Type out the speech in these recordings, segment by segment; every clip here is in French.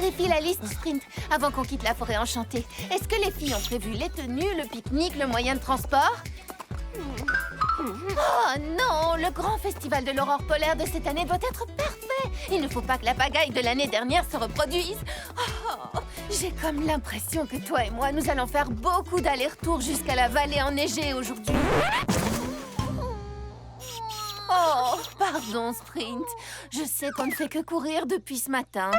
vérifie la liste, Sprint, avant qu'on quitte la forêt enchantée. Est-ce que les filles ont prévu les tenues, le pique-nique, le moyen de transport? Oh non, le grand festival de l'aurore polaire de cette année doit être parfait. Il ne faut pas que la pagaille de l'année dernière se reproduise. Oh, j'ai comme l'impression que toi et moi, nous allons faire beaucoup d'allers-retours jusqu'à la vallée enneigée aujourd'hui. Oh, pardon, Sprint. Je sais qu'on ne fait que courir depuis ce matin.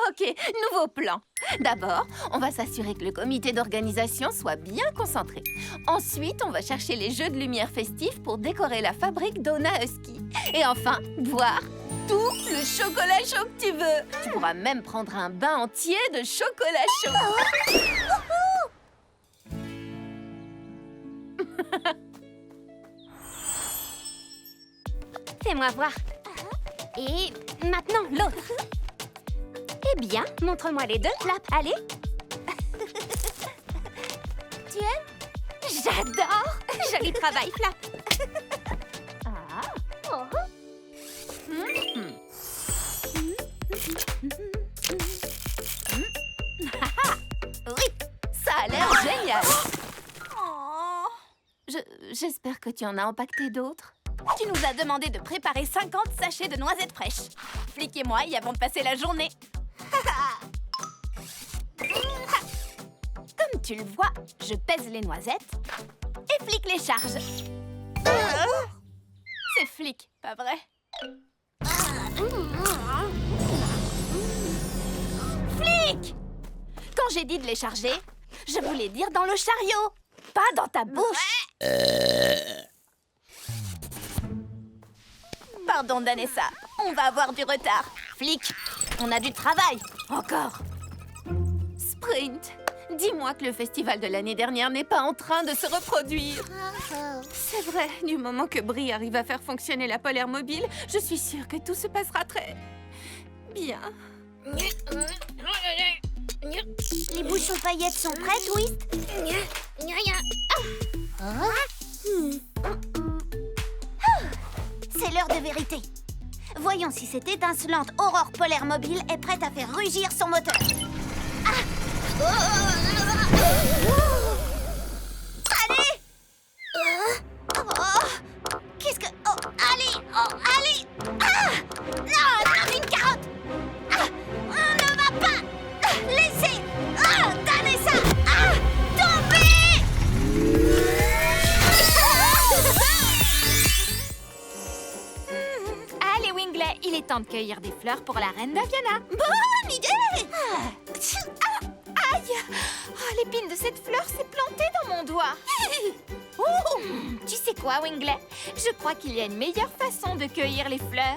Ok, nouveau plan. D'abord, on va s'assurer que le comité d'organisation soit bien concentré. Ensuite, on va chercher les jeux de lumière festifs pour décorer la fabrique Donna Husky. Et enfin, boire tout le chocolat chaud que tu veux. Tu pourras même prendre un bain entier de chocolat chaud. Fais-moi voir. Et maintenant, l'autre. Eh bien, montre-moi les deux, Flap. Allez. Tu aimes? J'adore. Joli travail, Flap. Oui, ça a l'air génial. J'espère que tu en as empaqueté d'autres. Tu nous as demandé de préparer 50 sachets de noisettes fraîches. Flic et moi y avons passé la journée. Comme tu le vois, je pèse les noisettes et Flic les charge. C'est Flic, pas vrai? Flic! Quand j'ai dit de les charger, je voulais dire dans le chariot, pas dans ta bouche. Pardon, Danessa, on va avoir du retard. Flic, on a du travail, encore. Sprint, dis-moi que le festival de l'année dernière n'est pas en train de se reproduire. C'est vrai, du moment que Brie arrive à faire fonctionner la polaire mobile, je suis sûre que tout se passera très bien. Les bouchons paillettes sont prêts, Twist? C'est l'heure de vérité. Voyons si cette étincelante aurore polaire mobile est prête à faire rugir son moteur. Allez! Qu'est-ce que... Oh, allez! Oh, allez! Non, une carotte! On ne va pas laisser... Danessa! Tombez! Allez, Wingley, il est temps de cueillir des fleurs pour la reine d'Aviana. Bonne idée! Aïe! Oh, l'épine de cette fleur s'est plantée dans mon doigt. Tu sais quoi, Wingley? Je crois qu'il y a une meilleure façon de cueillir les fleurs.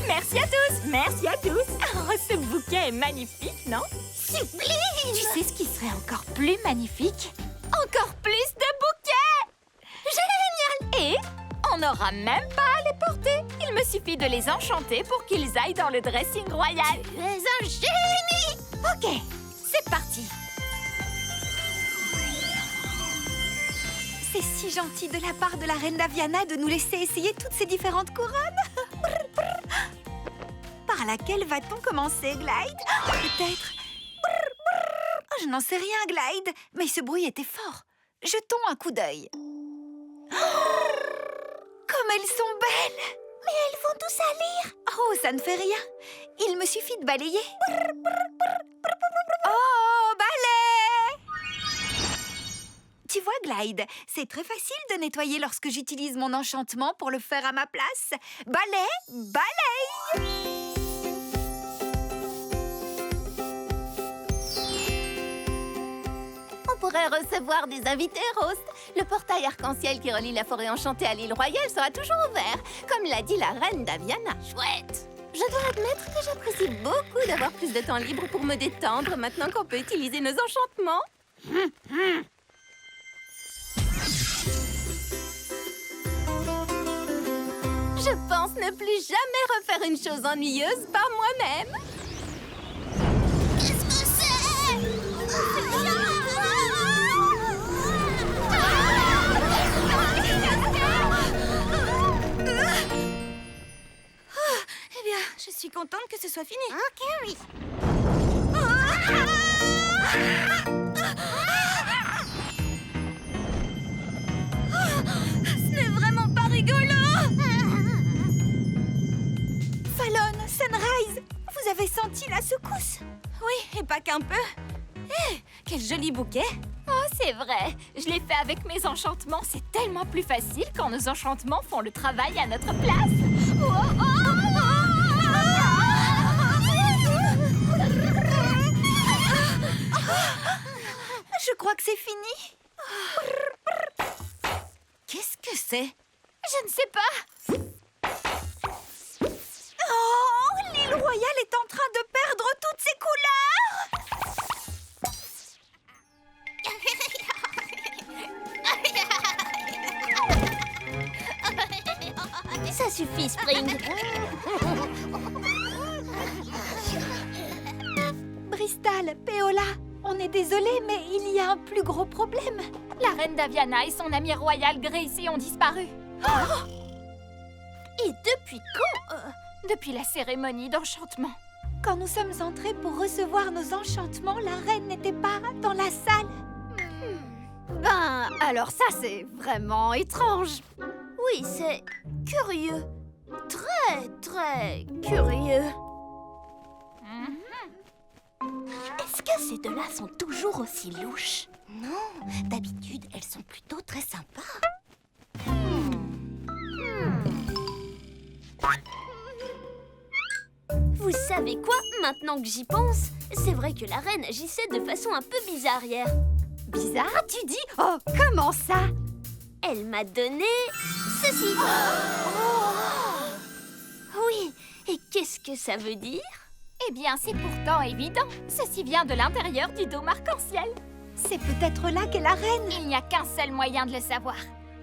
Merci à tous! Merci à tous! Oh, ce bouquet est magnifique, non? Sublime! Tu sais ce qui serait encore plus magnifique? Encore plus de bouquets! Génial! Et on n'aura même pas à les porter. Il me suffit de les enchanter pour qu'ils aillent dans le dressing royal. Tu es un génie! Ok, c'est parti. C'est si gentil de la part de la reine d'Aviana de nous laisser essayer toutes ces différentes couronnes. Par laquelle va-t-on commencer, Glide? Peut-être... Oh, je n'en sais rien, Glide, mais ce bruit était fort. Jetons un coup d'œil. Comme elles sont belles! Mais elles vont tout salir! Oh, ça ne fait rien. Il me suffit de balayer. Oh, balai! Tu vois, Glide, c'est très facile de nettoyer lorsque j'utilise mon enchantement pour le faire à ma place. Balai, balaye! On pourrait recevoir des invités, Roast. Le portail arc-en-ciel qui relie la forêt enchantée à l'île royale sera toujours ouvert, comme l'a dit la reine d'Aviana. Chouette! Je dois admettre que j'apprécie beaucoup d'avoir plus de temps libre pour me détendre maintenant qu'on peut utiliser nos enchantements. Je pense ne plus jamais refaire une chose ennuyeuse par moi-même. Qu'est-ce que c'est? contente que ce soit fini. Ok, oui. Ce n'est vraiment pas rigolo. Fallon, Sunrise, vous avez senti la secousse? Oui, et pas qu'un peu. Eh, quel joli bouquet. Oh, c'est vrai. Je l'ai fait avec mes enchantements. C'est tellement plus facile quand nos enchantements font le travail à notre place. Je crois que c'est fini. Qu'est-ce que c'est? Je ne sais pas. Oh, l'île royale est en train de perdre toutes ses couleurs. Ça suffit, Spring. Bristol, Péola, on est désolé, mais il y a un plus gros problème. La reine Daviana et son amie royale Gracie ont disparu. Et depuis quand Depuis la cérémonie d'enchantement. Quand nous sommes entrés pour recevoir nos enchantements, la reine n'était pas dans la salle. Ben, alors ça, c'est vraiment étrange. Oui, c'est curieux. Très, très curieux. Est-ce que ces deux-là sont toujours aussi louches? Non, d'habitude, elles sont plutôt très sympas. Vous savez quoi? Maintenant que j'y pense, c'est vrai que la reine agissait de façon un peu bizarre hier. Bizarre, tu dis? Oh, comment ça? Elle m'a donné ceci. Oui, et qu'est-ce que ça veut dire? Eh bien, c'est pourtant évident. Ceci vient de l'intérieur du dôme arc-en-ciel. C'est peut-être là qu'est la reine. Il n'y a qu'un seul moyen de le savoir.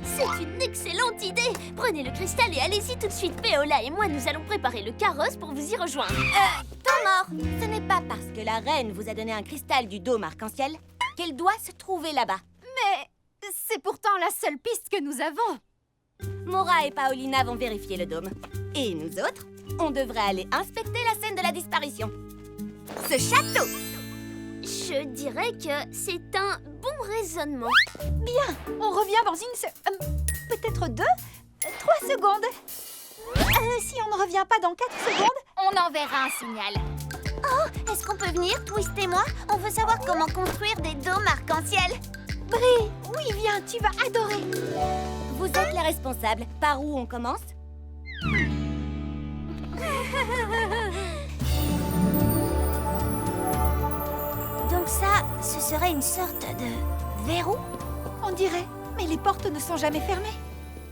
C'est une excellente idée. Prenez le cristal et allez-y tout de suite. Péola et moi, nous allons préparer le carrosse pour vous y rejoindre. Temps mort. Ce n'est pas parce que la reine vous a donné un cristal du dôme arc-en-ciel qu'elle doit se trouver là-bas. Mais c'est pourtant la seule piste que nous avons. Mora et Paolina vont vérifier le dôme. Et nous autres, on devrait aller inspecter la scène de la disparition. Ce château! Je dirais que c'est un bon raisonnement. Bien, on revient dans peut-être 2, 3 secondes. Si on ne revient pas dans 4 secondes... On enverra un signal. Est-ce qu'on peut venir, Twist et moi? On veut savoir comment construire des dômes arc-en-ciel. Brie, oui, viens, tu vas adorer. Vous êtes les responsables. Par où on commence? Donc ça, ce serait une sorte de verrou? On dirait, mais les portes ne sont jamais fermées.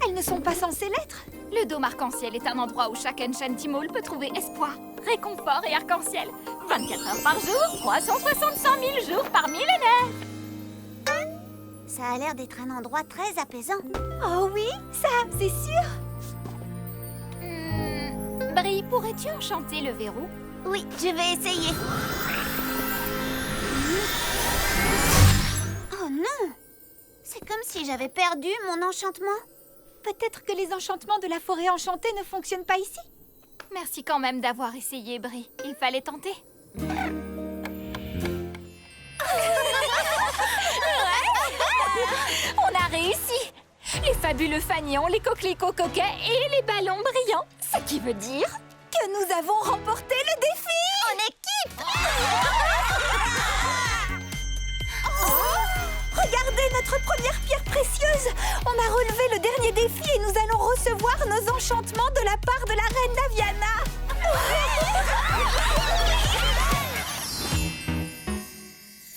Elles ne sont pas censées l'être. Le dôme arc-en-ciel est un endroit où chaque Enchantimal peut trouver espoir, réconfort et arc-en-ciel. 24 heures par jour, 365 000 jours par millénaire. Ça a l'air d'être un endroit très apaisant. Oh oui, ça, c'est sûr. Brie, pourrais-tu enchanter le verrou? Oui, je vais essayer. Oh non! C'est comme si j'avais perdu mon enchantement. Peut-être que les enchantements de la forêt enchantée ne fonctionnent pas ici. Merci quand même d'avoir essayé, Brie. Il fallait tenter. On a réussi! Les fabuleux fanions, les coquelicots coquets et les ballons brillants. Ce qui veut dire... Que nous avons remporté le défi. En équipe! Regardez notre première pierre précieuse. On a relevé le dernier défi et nous allons recevoir nos enchantements de la part de la reine Daviana.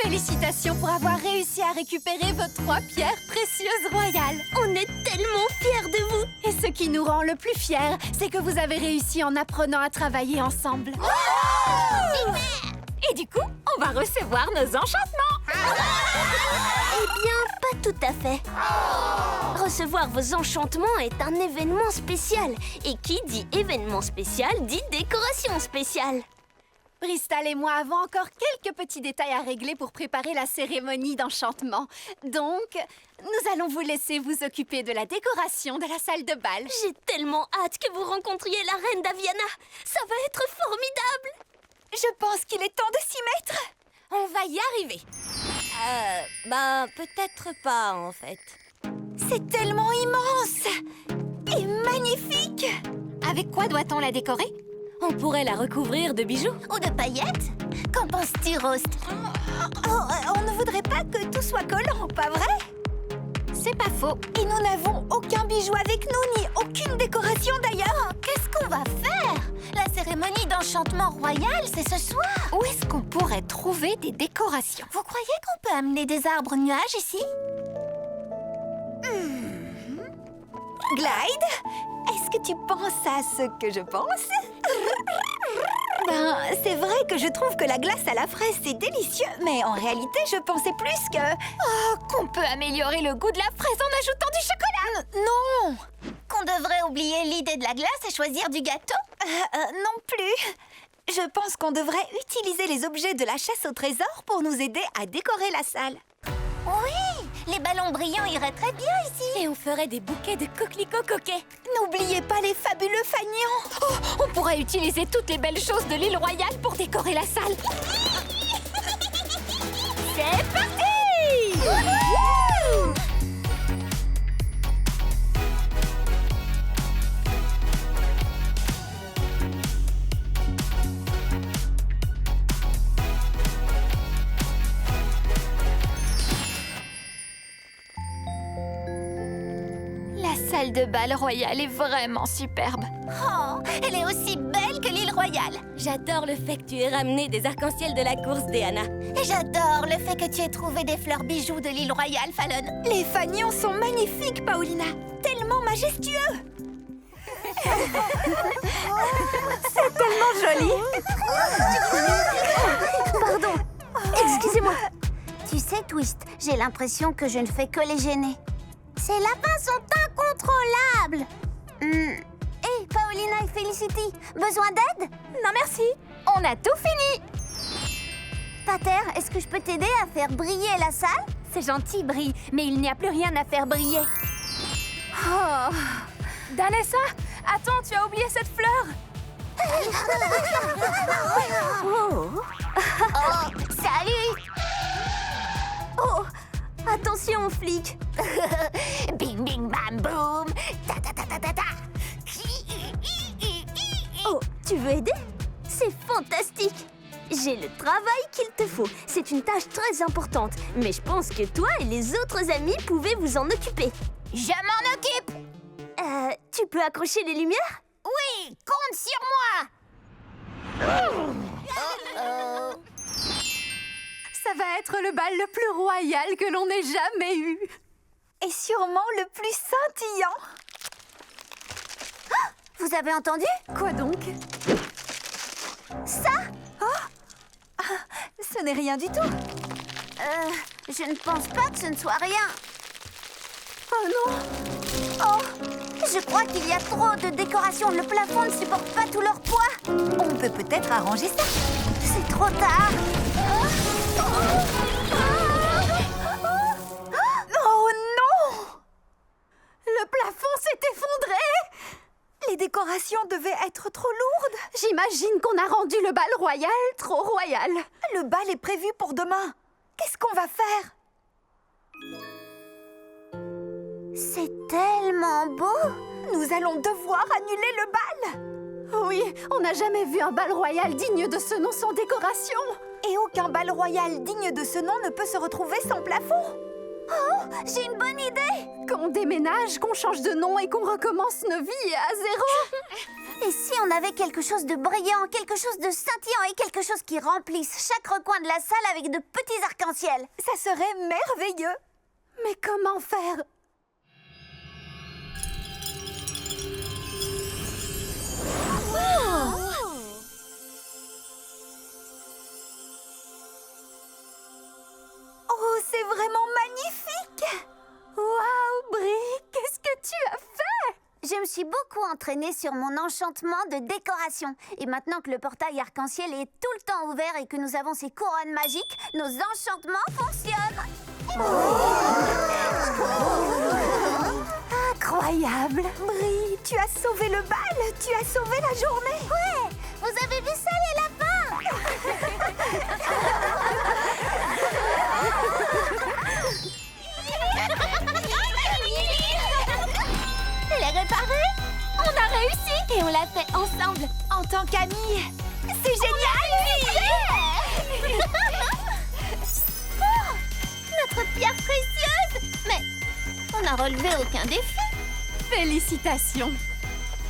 Félicitations pour avoir réussi à récupérer vos 3 pierres précieuses royales. On est tellement fiers de vous! Et ce qui nous rend le plus fiers, c'est que vous avez réussi en apprenant à travailler ensemble. Et du coup, on va recevoir nos enchantements. Eh bien, pas tout à fait. Recevoir vos enchantements est un événement spécial. Et qui dit événement spécial dit décoration spéciale. Bristol et moi avons encore quelques petits détails à régler pour préparer la cérémonie d'enchantement. Donc, nous allons vous laisser vous occuper de la décoration de la salle de bal. J'ai tellement hâte que vous rencontriez la reine d'Aviana. Ça va être formidable. Je pense qu'il est temps de s'y mettre. On va y arriver. Peut-être pas, en fait. C'est tellement immense et magnifique. Avec quoi doit-on la décorer? On pourrait la recouvrir de bijoux. Ou de paillettes? Qu'en penses-tu, Roast? On ne voudrait pas que tout soit collant, pas vrai? C'est pas faux. Et nous n'avons aucun bijou avec nous, ni aucune décoration d'ailleurs. Qu'est-ce qu'on va faire? La cérémonie d'enchantement royal, c'est ce soir. Où est-ce qu'on pourrait trouver des décorations? Vous croyez qu'on peut amener des arbres nuages ici? Glide, est-ce que tu penses à ce que je pense? C'est vrai que je trouve que la glace à la fraise, c'est délicieux. Mais en réalité, je pensais plus que... Qu'on peut améliorer le goût de la fraise en ajoutant du chocolat? Non! Qu'on devrait oublier l'idée de la glace et choisir du gâteau? Non plus. Je pense qu'on devrait utiliser les objets de la chasse au trésor pour nous aider à décorer la salle. Oui, les ballons brillants iraient très bien ici. Et on ferait des bouquets de coquelicots coquets. N'oubliez pas les fabuleux fanions. On pourrait utiliser toutes les belles choses de l'île royale pour décorer la salle. C'est parti! La salle de bal royale est vraiment superbe. Oh, elle est aussi belle que l'île royale. J'adore le fait que tu aies ramené des arcs-en-ciel de la course, Diana. Et j'adore le fait que tu aies trouvé des fleurs bijoux de l'île royale, Fallon. Les fanions sont magnifiques, Paulina. Tellement majestueux. C'est tellement joli. Pardon, excusez-moi. Tu sais, Twist, j'ai l'impression que je ne fais que les gêner. Ces lapins sont incontrôlables. Hé, Paulina et Felicity, besoin d'aide? Non merci, on a tout fini. Pater, est-ce que je peux t'aider à faire briller la salle? C'est gentil, Brie, mais il n'y a plus rien à faire briller. Oh. Danessa, attends, tu as oublié cette fleur. Oh, Salut. oh, attention, flic. Bing, bing, bam, boum. Ta, ta, ta, ta, ta, ta. Oh, tu veux aider? C'est fantastique. J'ai le travail qu'il te faut. C'est une tâche très importante. Mais je pense que toi et les autres amis pouvez vous en occuper. Je m'en occupe. Tu peux accrocher les lumières? Oui, compte sur moi. Ça va être le bal le plus royal que l'on ait jamais eu. Et sûrement le plus scintillant. Vous avez entendu? Quoi donc? Ça? Ce n'est rien du tout. Je ne pense pas que ce ne soit rien. Oh non. Oh, je crois qu'il y a trop de décorations. Le plafond ne supporte pas tout leur poids. On peut peut-être arranger ça. C'est trop tard. Oh non! Le plafond s'est effondré! Les décorations devaient être trop lourdes. J'imagine qu'on a rendu le bal royal trop royal. Le bal est prévu pour demain. Qu'est-ce qu'on va faire? C'est tellement beau. Nous allons devoir annuler le bal. Oui, on n'a jamais vu un bal royal digne de ce nom sans décoration. Et aucun bal royal digne de ce nom ne peut se retrouver sans plafond. Oh, j'ai une bonne idée. Qu'on déménage, qu'on change de nom et qu'on recommence nos vies à zéro. Et si on avait quelque chose de brillant, quelque chose de scintillant et quelque chose qui remplisse chaque recoin de la salle avec de petits arcs-en-ciel? Ça serait merveilleux. Mais comment faire? Oh, c'est vraiment magnifique. Waouh, Brie, qu'est-ce que tu as fait? Je me suis beaucoup entraînée sur mon enchantement de décoration. Et maintenant que le portail arc-en-ciel est tout le temps ouvert et que nous avons ces couronnes magiques, nos enchantements fonctionnent. Incroyable! Brie, tu as sauvé le bal! Tu as sauvé la journée! Ouais, vous avez vu ça les lapins? Elle est réparée. On a réussi et on l'a fait ensemble, en tant qu'amis. C'est génial! Oh, notre pierre précieuse. Mais on n'a relevé aucun défi. Félicitations!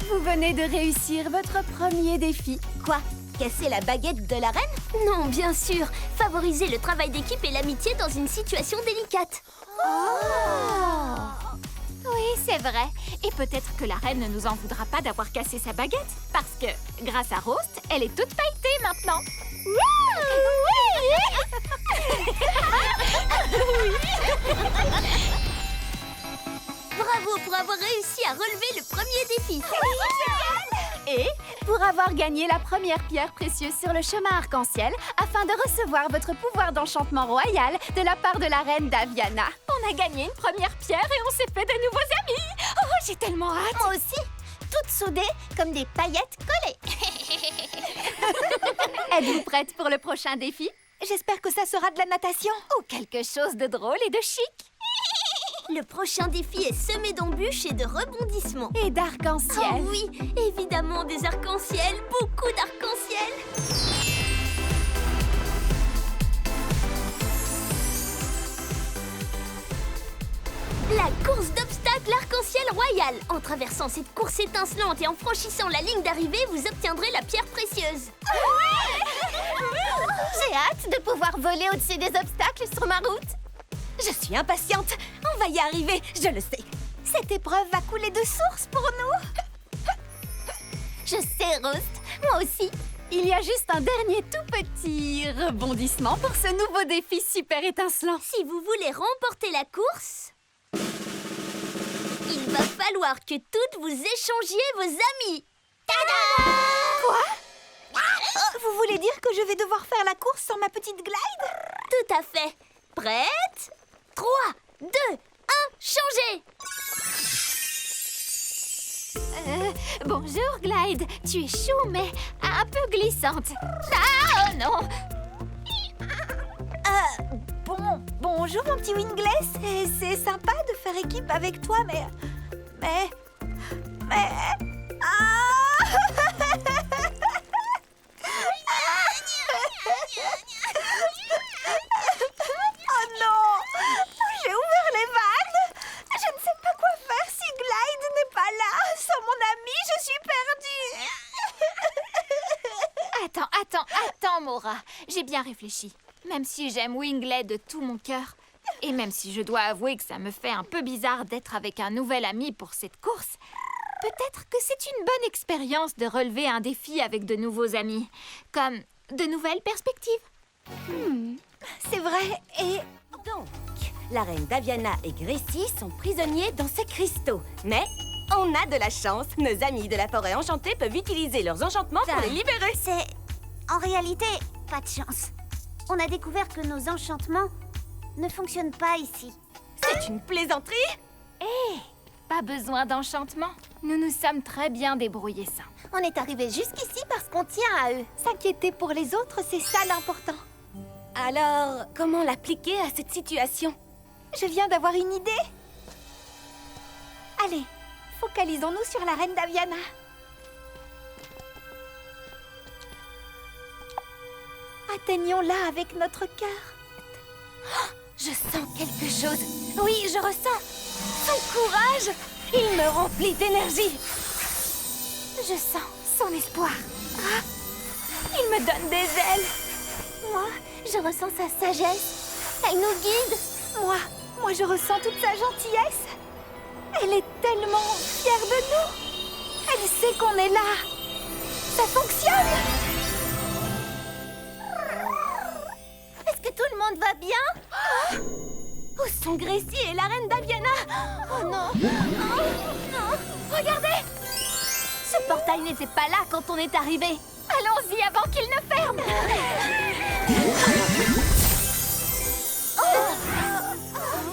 Vous venez de réussir votre premier défi. Quoi? Casser la baguette de la reine? Non, bien sûr. Favoriser le travail d'équipe et l'amitié dans une situation délicate. Oui, c'est vrai. Et peut-être que la reine ne nous en voudra pas d'avoir cassé sa baguette. Parce que, grâce à Roast, elle est toute pailletée maintenant. Bravo pour avoir réussi à relever le premier défi. Et pour avoir gagné la première pierre précieuse sur le chemin arc-en-ciel, afin de recevoir votre pouvoir d'enchantement royal de la part de la reine Daviana. On a gagné une première pierre et on s'est fait de nouveaux amis. Oh, j'ai tellement hâte. Moi aussi, toutes soudées comme des paillettes collées. Êtes-vous prête pour le prochain défi? J'espère que ça sera de la natation. Ou quelque chose de drôle et de chic. Le prochain défi est semé d'embûches et de rebondissements. Et d'arc-en-ciel. Oh oui, évidemment des arcs-en-ciel, beaucoup d'arc-en-ciel. La course d'obstacles arc-en-ciel royale. En traversant cette course étincelante et en franchissant la ligne d'arrivée, vous obtiendrez la pierre précieuse. J'ai hâte de pouvoir voler au-dessus des obstacles sur ma route. Je suis impatiente. On va y arriver, je le sais. Cette épreuve va couler de source pour nous. Je sais, Roast. Moi aussi. Il y a juste un dernier tout petit rebondissement pour ce nouveau défi super étincelant. Si vous voulez remporter la course, il va falloir que toutes vous échangiez vos amis. Tada! Vous voulez dire que je vais devoir faire la course sans ma petite glide? Tout à fait. Prête? 3, 2, 1, changez! Bonjour, Glide. Tu es chou, mais un peu glissante. Ah, oh non! Bonjour mon petit Wingless. C'est sympa de faire équipe avec toi, mais... Oh non! J'ai ouvert les vannes. Je ne sais pas quoi faire si Glide n'est pas là. Sans mon ami, je suis perdue. Attends, Mora. J'ai bien réfléchi. Même si j'aime Winglet de tout mon cœur, et même si je dois avouer que ça me fait un peu bizarre d'être avec un nouvel ami pour cette course, peut-être que c'est une bonne expérience de relever un défi avec de nouveaux amis, comme de nouvelles perspectives. C'est vrai, et... Donc, la reine Daviana et Gracie sont prisonniers dans ces cristaux. Mais on a de la chance. Nos amis de la forêt enchantée peuvent utiliser leurs enchantements pour les libérer. C'est... En réalité, pas de chance. On a découvert que nos enchantements ne fonctionnent pas ici. C'est une plaisanterie? Pas besoin d'enchantement. Nous nous sommes très bien débrouillés sans. On est arrivé jusqu'ici parce qu'on tient à eux. S'inquiéter pour les autres, c'est ça l'important. Alors, comment l'appliquer à cette situation? Je viens d'avoir une idée. Allez, focalisons-nous sur la reine Daviana. Atteignons-la avec notre cœur. Je sens quelque chose. Oui, je ressens. Son courage, il me remplit d'énergie. Je sens son espoir. Il me donne des ailes. Moi, je ressens sa sagesse. Elle nous guide. Moi, je ressens toute sa gentillesse. Elle est tellement fière de nous. Elle sait qu'on est là. Ça fonctionne. Est-ce que tout le monde va bien? Où sont Gracie et la reine Daviana. Oh non! Regardez! Ce portail n'était pas là quand on est arrivé. Allons-y avant qu'il ne ferme!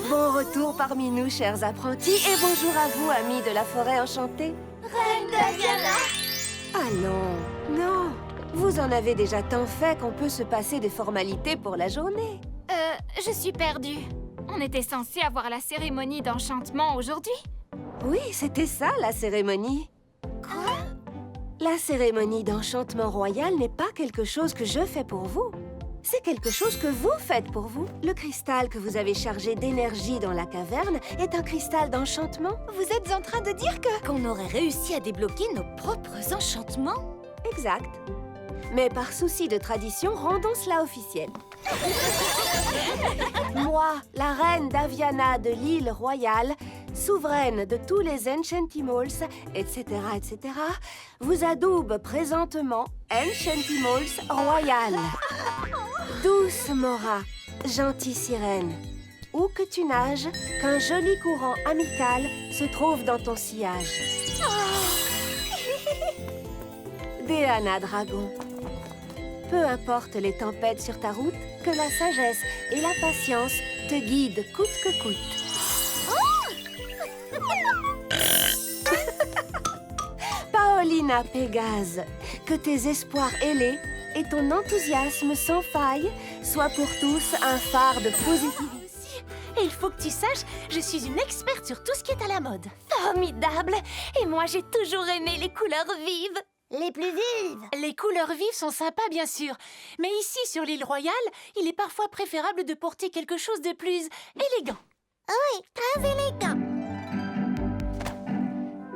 Bon retour parmi nous, chers apprentis, et bonjour à vous, amis de la forêt enchantée. Reine Daviana! Ah non, non. Vous en avez déjà tant fait qu'on peut se passer des formalités pour la journée. Je suis perdue. On était censé avoir la cérémonie d'enchantement aujourd'hui. Oui, c'était ça, la cérémonie. Quoi? La cérémonie d'enchantement royal n'est pas quelque chose que je fais pour vous. C'est quelque chose que vous faites pour vous. Le cristal que vous avez chargé d'énergie dans la caverne est un cristal d'enchantement. Vous êtes en train de dire Qu'on aurait réussi à débloquer nos propres enchantements. Exact. Mais par souci de tradition, rendons cela officiel. Moi, la reine Daviana de l'île royale, souveraine de tous les Enchantimals, etc., etc., vous adoube présentement Enchantimals royal. Douce Mora, gentille sirène, où que tu nages, qu'un joli courant amical se trouve dans ton sillage. Déana Dragon, peu importe les tempêtes sur ta route, que la sagesse et la patience te guident coûte que coûte. Paolina Pégase, que tes espoirs ailés et ton enthousiasme sans faille soient pour tous un phare de positivité. Et il faut que tu saches, je suis une experte sur tout ce qui est à la mode. Formidable! Et moi, j'ai toujours aimé les couleurs vives. Les plus vives. Les couleurs vives sont sympas, bien sûr. Mais ici, sur l'île royale, il est parfois préférable de porter quelque chose de plus élégant. Oui, très élégant.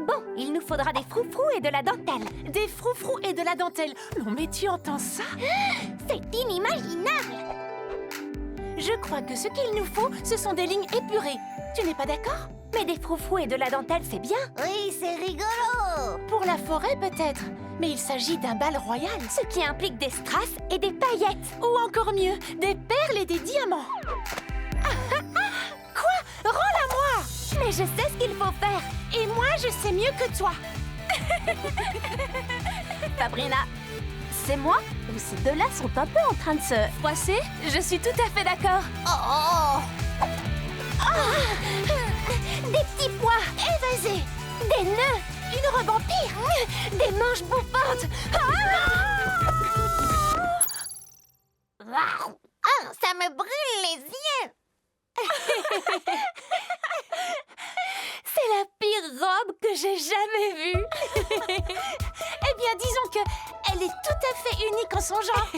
Bon, il nous faudra des froufrous et de la dentelle. Des froufrous et de la dentelle. Non, mais tu entends ça? C'est inimaginable. Je crois que ce qu'il nous faut, ce sont des lignes épurées. Tu n'es pas d'accord? Mais des froufrous et de la dentelle, c'est bien. Oui, c'est rigolo. Pour la forêt, peut-être. Mais il s'agit d'un bal royal. Ce qui implique des strass et des paillettes. Ou encore mieux, des perles et des diamants. Quoi? Rends-la-moi! Mais je sais ce qu'il faut faire. Et moi, je sais mieux que toi. Sabrina, c'est moi ou ces deux-là sont un peu en train de se froisser? Je suis tout à fait d'accord. Des petits pois évasés, des nœuds, une robe en pire, des manches bouffantes. Ça me brûle les yeux. C'est la pire robe que j'ai jamais vue. Eh bien, disons que elle est tout à fait unique en son genre.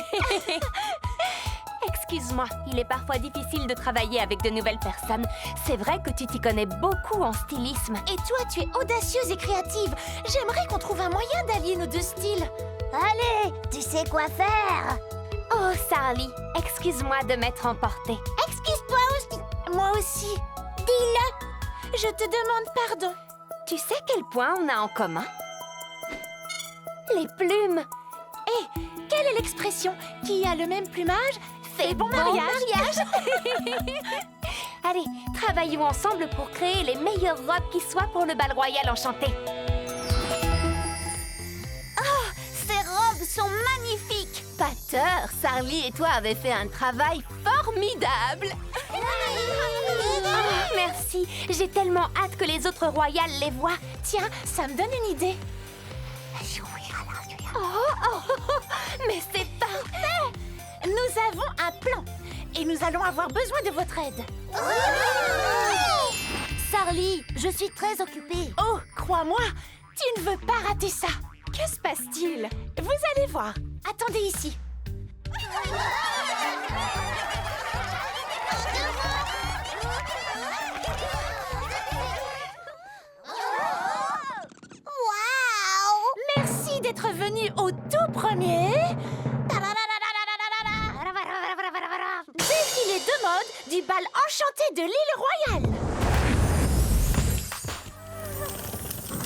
Excuse-moi, il est parfois difficile de travailler avec de nouvelles personnes. C'est vrai que tu t'y connais beaucoup en stylisme. Et toi, tu es audacieuse et créative. J'aimerais qu'on trouve un moyen d'allier nos deux styles. Allez, tu sais quoi faire. Oh, Sarly, excuse-moi de m'être emportée. Excuse-toi aussi. Moi aussi. Dis-le. Je te demande pardon. Tu sais quel point on a en commun? Les plumes. Et quelle est l'expression qui a le même plumage fait bon mariage? Allez, travaillons ensemble pour créer les meilleures robes qui soient pour le bal royal enchanté. Ces robes sont magnifiques. Pater, Sarly et toi avez fait un travail formidable. Oh, merci, j'ai tellement hâte que les autres royales les voient. Tiens, ça me donne une idée. Mais c'est parfait! Nous avons un plan. Et nous allons avoir besoin de votre aide. Sarly, je suis très occupée. Oh, crois-moi, tu ne veux pas rater ça. Que se passe-t-il? Vous allez voir. Attendez ici. Waouh! Merci d'être venu au tout premier défilé de mode du bal enchanté de l'île royale.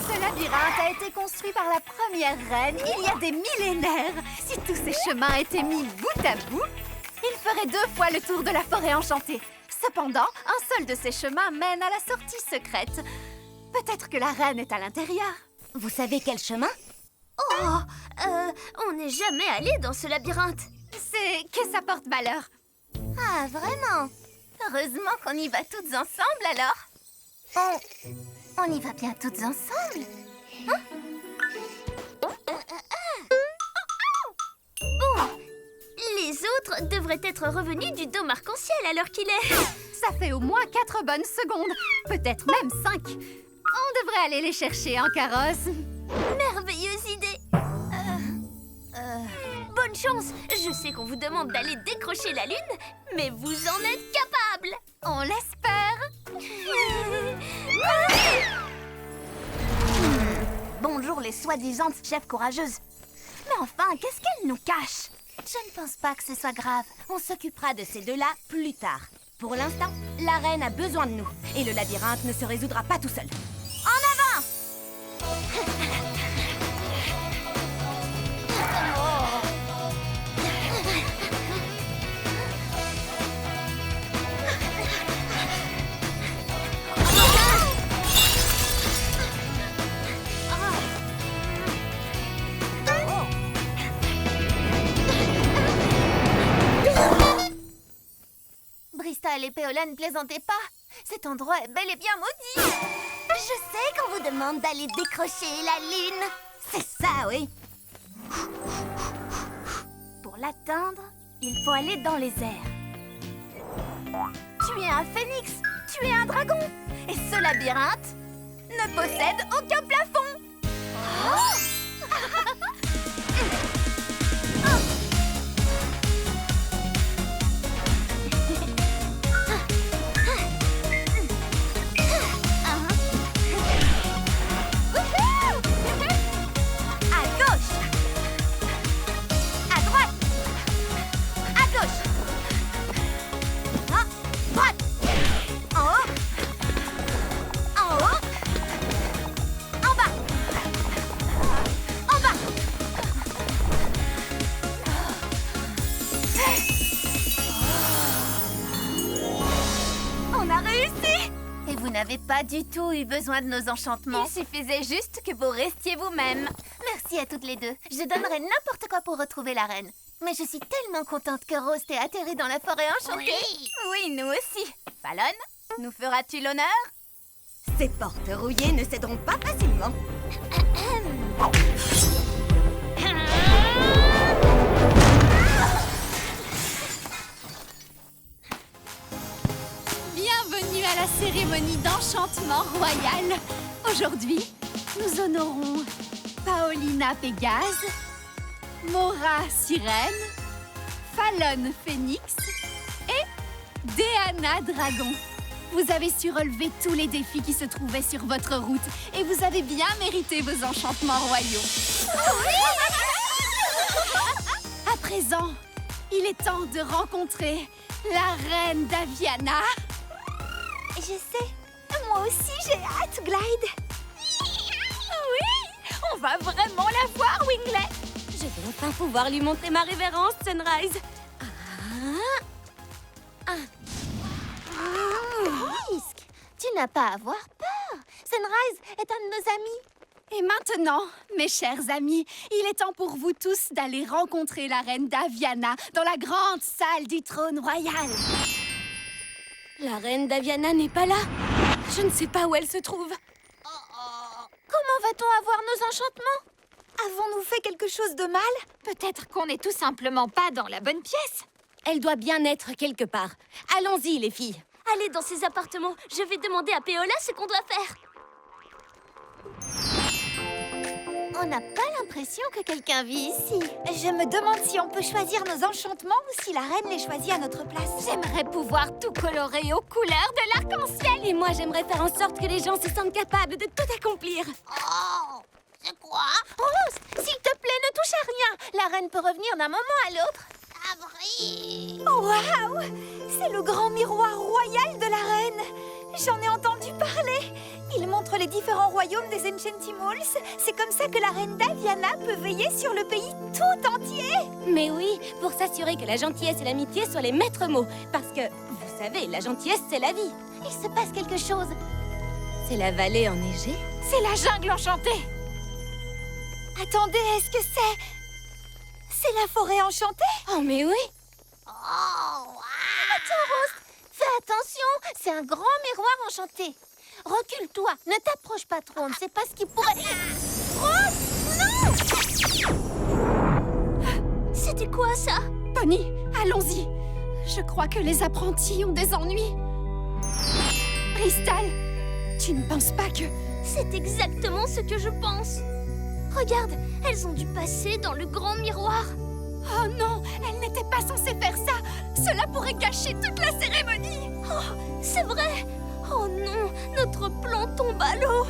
Ce labyrinthe a été construit par la première reine il y a des millénaires. Si tous ces chemins étaient mis bout à bout, il ferait 2 fois le tour de la forêt enchantée. Cependant, un seul de ces chemins mène à la sortie secrète. Peut-être que la reine est à l'intérieur. Vous savez quel chemin? On n'est jamais allé dans ce labyrinthe. C'est que ça porte malheur. Ah, vraiment? Heureusement qu'on y va toutes ensemble alors. On y va bien toutes ensemble? Hein? Bon, les autres devraient être revenus du dôme arc-en-ciel à l'heure qu'il est. Ça fait au moins 4 bonnes secondes, peut-être même 5. On devrait aller les chercher en carrosse. Merveilleuse idée. Bonne chance. Je sais qu'on vous demande d'aller décrocher la lune, mais vous en êtes capable. On l'espère. Bonjour les soi-disant chefs courageuses. Mais enfin, qu'est-ce qu'elles nous cachent? Je ne pense pas que ce soit grave. On s'occupera de ces deux-là plus tard. Pour l'instant, la reine a besoin de nous. Et le labyrinthe ne se résoudra pas tout seul. En avant! Bristol et Péola ne plaisantaient pas. Cet endroit est bel et bien maudit. Je sais qu'on vous demande d'aller décrocher la lune. C'est ça, oui. Pour l'atteindre, il faut aller dans les airs. Tu es un phénix, tu es un dragon. Et ce labyrinthe ne possède aucun plafond. Vous n'avez pas du tout eu besoin de nos enchantements. Il suffisait juste que vous restiez vous-même. Merci à toutes les deux. Je donnerais n'importe quoi pour retrouver la reine. Mais je suis tellement contente que Rose t'ait atterri dans la forêt enchantée. Oui, nous aussi. Fallon, nous feras-tu l'honneur? Ces portes rouillées ne céderont pas facilement. Bienvenue à la cérémonie d'enchantement royal. Aujourd'hui, nous honorons Paolina Pégase, Mora Sirène, Fallon Phénix et Déana Dragon. Vous avez su relever tous les défis qui se trouvaient sur votre route et vous avez bien mérité vos enchantements royaux. À présent, il est temps de rencontrer la reine d'Aviana. Je sais, moi aussi j'ai hâte, Glide. Oui, on va vraiment la voir, Winglet. Je vais enfin pouvoir lui montrer ma révérence, Sunrise. Risque, tu n'as pas à avoir peur. Sunrise est un de nos amis. Et maintenant, mes chers amis, il est temps pour vous tous d'aller rencontrer la reine d'Aviana dans la grande salle du trône royal. La reine d'Aviana n'est pas là. Je ne sais pas où elle se trouve. Comment va-t-on avoir nos enchantements? Avons-nous fait quelque chose de mal? Peut-être qu'on n'est tout simplement pas dans la bonne pièce. Elle doit bien être quelque part. Allons-y, les filles. Allez dans ces appartements. Je vais demander à Péola ce qu'on doit faire. On n'a pas l'impression que quelqu'un vit ici. Je me demande si on peut choisir nos enchantements ou si la reine les choisit à notre place. J'aimerais pouvoir tout colorer aux couleurs de l'arc-en-ciel. Et moi, j'aimerais faire en sorte que les gens se sentent capables de tout accomplir. Oh, c'est quoi? Rose, s'il te plaît, ne touche à rien. La reine peut revenir d'un moment à l'autre. Avril! Waouh! C'est le grand miroir royal de la reine. J'en ai entendu parler. Il montre les différents royaumes des Enchantimals. C'est comme ça que la reine Daviana peut veiller sur le pays tout entier. Mais oui, pour s'assurer que la gentillesse et l'amitié soient les maîtres mots. Parce que, vous savez, la gentillesse, c'est la vie. Il se passe quelque chose. C'est la vallée enneigée. C'est la jungle enchantée. Attendez, est-ce que c'est... C'est la forêt enchantée? Oh, mais oui. Fais attention, c'est un grand miroir enchanté. Recule-toi, ne t'approche pas trop, on ne sait pas ce qui pourrait... Rose, non! C'était quoi ça? Pony, allons-y. Je crois que les apprentis ont des ennuis. Crystal, tu ne penses pas que... C'est exactement ce que je pense. Regarde, elles ont dû passer dans le grand miroir. Oh non, elle n'était pas censée faire ça. Cela pourrait gâcher toute la cérémonie. Oh, c'est vrai. Oh non, notre plan tombe à l'eau.